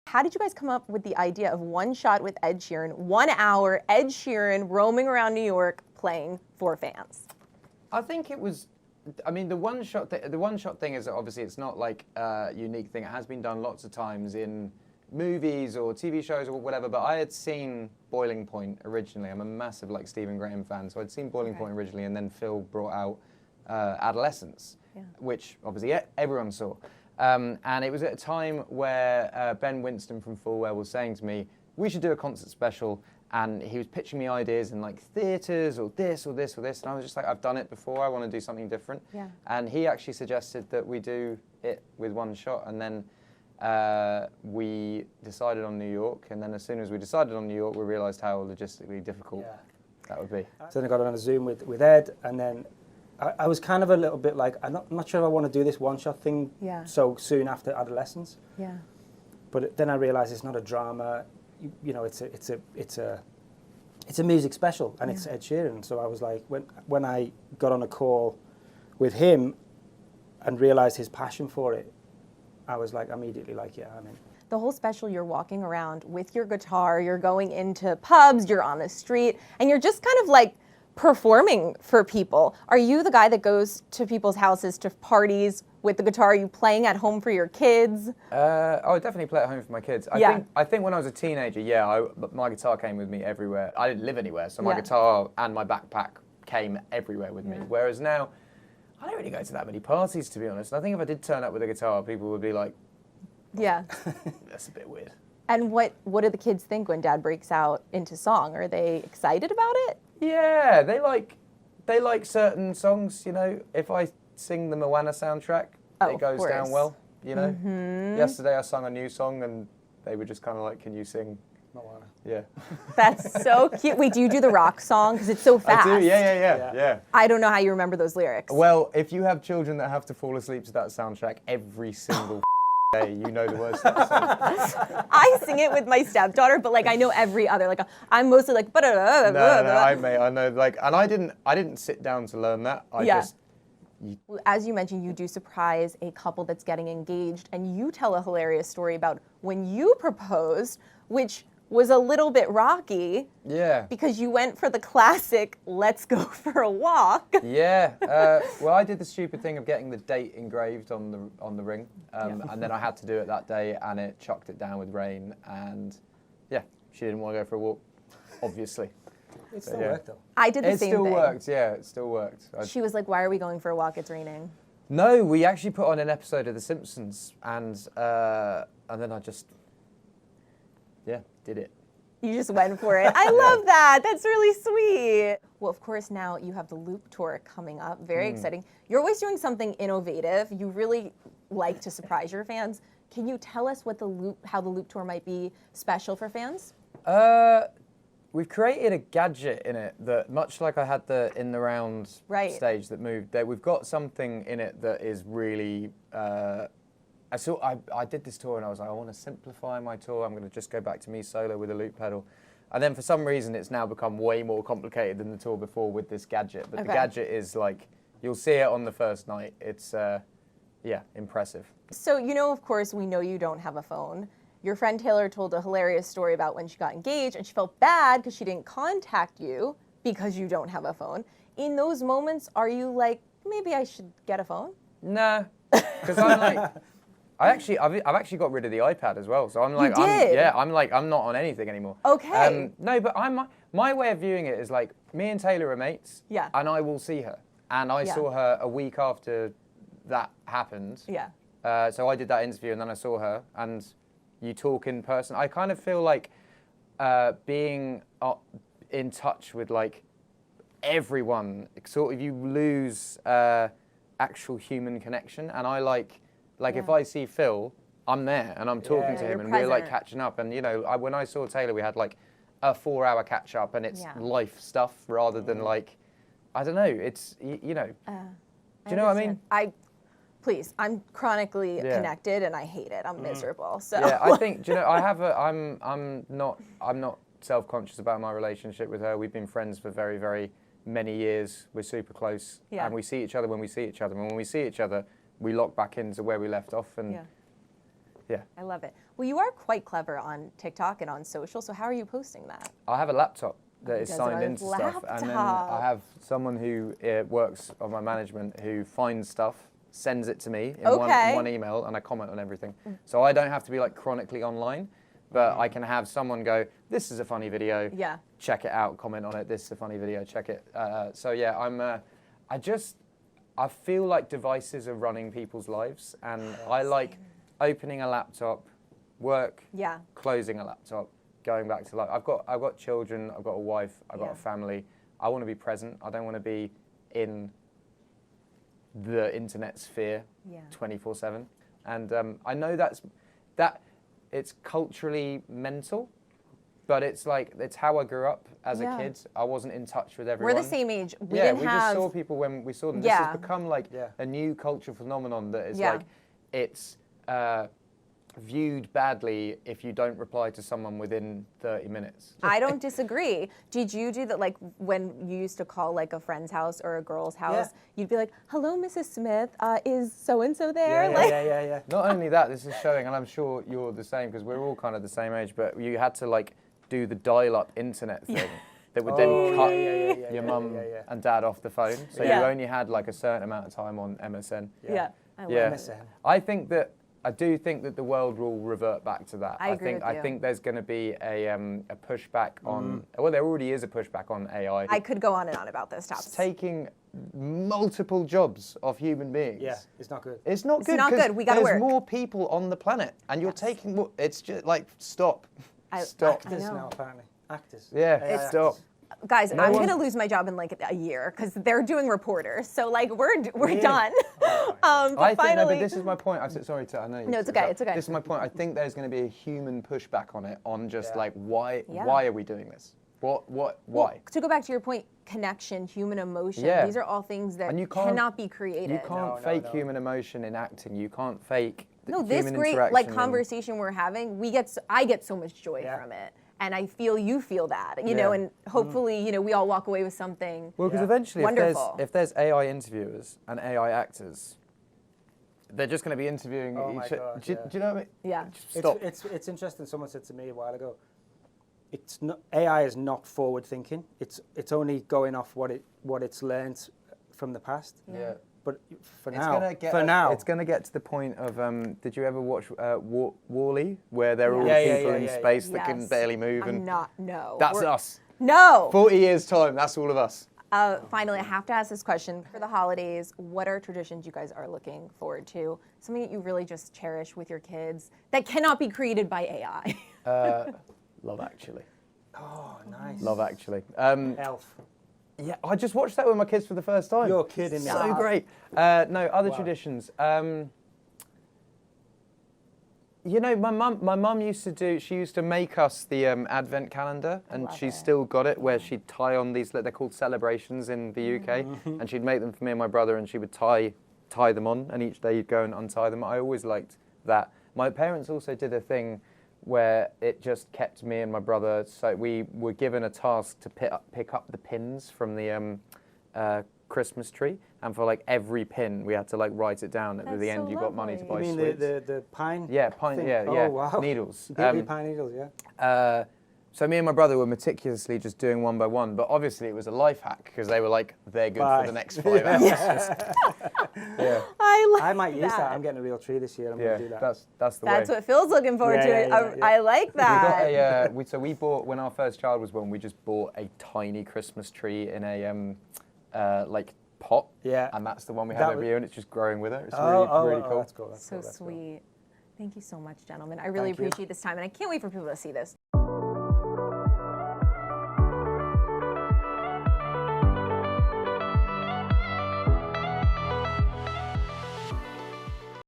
How did you guys come up with the idea of One Shot with Ed Sheeran, 1 hour, Ed Sheeran roaming around New York playing for fans? I think it was, I mean, the one shot thing is that obviously it's not like a unique thing. It has been done lots of times in movies or TV shows or whatever, but I had seen Boiling Point originally. I'm a massive like Stephen Graham fan, so I'd seen Boiling Point originally, and then Phil brought out Adolescence, which obviously everyone saw. And it was at a time where Ben Winston from Full Well was saying to me, we should do a concert special, and he was pitching me ideas in like theatres or this or this or this, and I was just like, I've done it before, I want to do something different. And he actually suggested that we do it with One Shot, and then we decided on New York, and then as soon as we decided on New York, we realised how logistically difficult that would be. So then I got on a Zoom with Ed, and then I was kind of a little bit like, I'm not sure if I want to do this one-shot thing so soon after Adolescence. But then I realised it's not a drama, you know, it's a music special, and it's Ed Sheeran. So I was like, when I got on a call with him and realised his passion for it, I was like, immediately like, yeah, I'm in. The whole special, you're walking around with your guitar, you're going into pubs, you're on the street, and you're just kind of like performing for people. Are you the guy that goes to people's houses, to parties with the guitar? Are you playing at home for your kids? I would definitely play at home for my kids. I think when I was a teenager, my guitar came with me everywhere. I didn't live anywhere, so my guitar and my backpack came everywhere with me. Whereas now, I don't really go to that many parties, to be honest. I think if I did turn up with a guitar, people would be like, that's a bit weird. And what do the kids think when Dad breaks out into song? Are they excited about it? Yeah, they like certain songs, you know. If I sing the Moana soundtrack, it goes down well, you know. Yesterday I sung a new song and they were just kind of like, can you sing Moana? Yeah. That's so cute. Wait, do you do the rock song? Because it's so fast. I do, yeah. I don't know how you remember those lyrics. Well, if you have children that have to fall asleep to that soundtrack every single day, you know the words to that song. I sing it with my stepdaughter, but like I know every other. Like I'm mostly like. No, I know. Like, and I didn't sit down to learn that. As you mentioned, you do surprise a couple that's getting engaged, and you tell a hilarious story about when you proposed, which was a little bit rocky. Yeah. Because you went for the classic, let's go for a walk. Yeah. Well, I did the stupid thing of getting the date engraved on the ring, and then I had to do it that day, and it chucked it down with rain, and yeah, she didn't want to go for a walk, obviously. It still worked though. I did the same thing. It still worked, yeah, it still worked. She was like, why are we going for a walk? It's raining. No, we actually put on an episode of The Simpsons, and then I just, did it. You just went for it. I love that. That's really sweet. Well, of course, now you have the Loop Tour coming up. Very exciting. You're always doing something innovative. You really like to surprise your fans. Can you tell us how the Loop Tour might be special for fans? We've created a gadget in it that, much like I had the In the Round stage that moved, we've got something in it that is really... I did this tour and I was like, I want to simplify my tour. I'm going to just go back to me solo with a loop pedal. And then for some reason, it's now become way more complicated than the tour before with this gadget. But the gadget is like, you'll see it on the first night. It's, impressive. So, you know, of course, we know you don't have a phone. Your friend Taylor told a hilarious story about when she got engaged and she felt bad because she didn't contact you because you don't have a phone. In those moments, are you like, maybe I should get a phone? Nah, because I'm like... I've actually got rid of the iPad as well, so I'm like, I'm not on anything anymore. Okay. No, but my way of viewing it is like, me and Taylor are mates, and I will see her. And I saw her a week after that happened. Yeah. So I did that interview, and then I saw her, and you talk in person. I kind of feel like being in touch with like everyone, sort of you lose actual human connection, and I like if I see Phil, I'm there and I'm talking to him and we're like catching up. And you know, when I saw Taylor, we had like a 4-hour catch up, and it's life stuff rather than like, I don't know. It's you know. Do you know what I mean? Please, I'm chronically connected and I hate it. I'm miserable. So yeah, I think. Do you know? I'm not self-conscious about my relationship with her. We've been friends for very, very many years. We're super close, and we see each other when we see each other. And when we see each other, we lock back into where we left off, and Yeah. I love it. Well, you are quite clever on TikTok and on social, so how are you posting that? I have a laptop that is does it signed on into his stuff, and then I laptop? have someone who works on my management who finds stuff, sends it to me in one email, and I comment on everything. So I don't have to be like chronically online, but I can have someone go, this is a funny video, check it out, comment on it, this is a funny video, check it. So yeah, I feel like devices are running people's lives, and I like opening a laptop, work, closing a laptop, going back to life. I've got children, I've got a wife, I've got a family. I want to be present. I don't want to be in the internet sphere 24/7. And I know that it's culturally mental, but it's how I grew up as a kid. I wasn't in touch with everyone. We're the same age. We just saw people when we saw them. This has become like a new cultural phenomenon that is like, it's viewed badly if you don't reply to someone within 30 minutes. I don't disagree. Did you do that, like when you used to call like a friend's house or a girl's house, you'd be like, hello, Mrs. Smith, is so-and-so there? Yeah. Not only that, this is showing, and I'm sure you're the same because we're all kind of the same age, but you had to like do the dial-up internet thing that would then cut your mum and dad off the phone. So you only had like a certain amount of time on MSN. I love MSN. I do think that the world will revert back to that. I agree with you. I think there's going to be a pushback on. Well, there already is a pushback on AI. I could go on and on about this topic. It's taking multiple jobs of human beings. Yeah, it's not good. It's not good. It's not good. We got to work. There's more people on the planet, and you're taking. It's just like stop. Stop. Actors now, apparently. Actors. Yeah, stop. Guys, I'm going to lose my job in like a year because they're doing reporters. So like we're done. I think no, but this is my point. Sorry, I know. No, it's okay. It's okay. This is my point. I think there's going to be a human pushback on it, on just like why are we doing this? Why? Well, to go back to your point, connection, human emotion. These are all things that cannot be created. You can't fake human emotion in acting. You can't fake. This great like conversation we're having, I get so much joy from it. And I feel you feel that, you know, and hopefully, you know, we all walk away with something. Well, because eventually, if there's AI interviewers and AI actors, they're just going to be interviewing each other. Do you know what I mean? Yeah. Stop. It's interesting. Someone said to me a while ago, it's not, AI is not forward thinking. It's only going off what it's learned from the past. Yeah. But for now, it's going to get to the point of. Did you ever watch Wall-E, where they're all people in space that can barely move? That's us. No. 40 years time. That's all of us. Finally, I have to ask this question. For the holidays, what are traditions you guys are looking forward to? Something that you really just cherish with your kids that cannot be created by AI. Love Actually. Oh, nice. Love Actually. Elf. Yeah, I just watched that with my kids for the first time. You're kidding me. So great. No, other traditions. You know, my mum used to make us the advent calendar, and she's still got it, where she'd tie on these, they're called celebrations in the UK, and she'd make them for me and my brother, and she would tie them on, and each day you'd go and untie them. I always liked that. My parents also did a thing where it just kept me and my brother, so we were given a task to pick up the pins from the Christmas tree, and for like every pin we had to like write it down. At the end, you got money to buy sweets. You mean the pine? Yeah, pine. Thing? Yeah, oh, wow. Needles. Pine needles, yeah. So me and my brother were meticulously just doing one by one, but obviously it was a life hack because they were like, they're good for the next 5 hours. Yeah. I might use that. I'm getting a real tree this year. I'm going to do that. That's the way. That's what Phil's looking forward to. I like that. We bought, when our first child was born, we just bought a tiny Christmas tree in a like pot. Yeah. And that's the one we have every year, and it's just growing with it. It's really cool. That's cool. That's so sweet. Thank you so much, gentlemen. I really appreciate this time, and I can't wait for people to see this.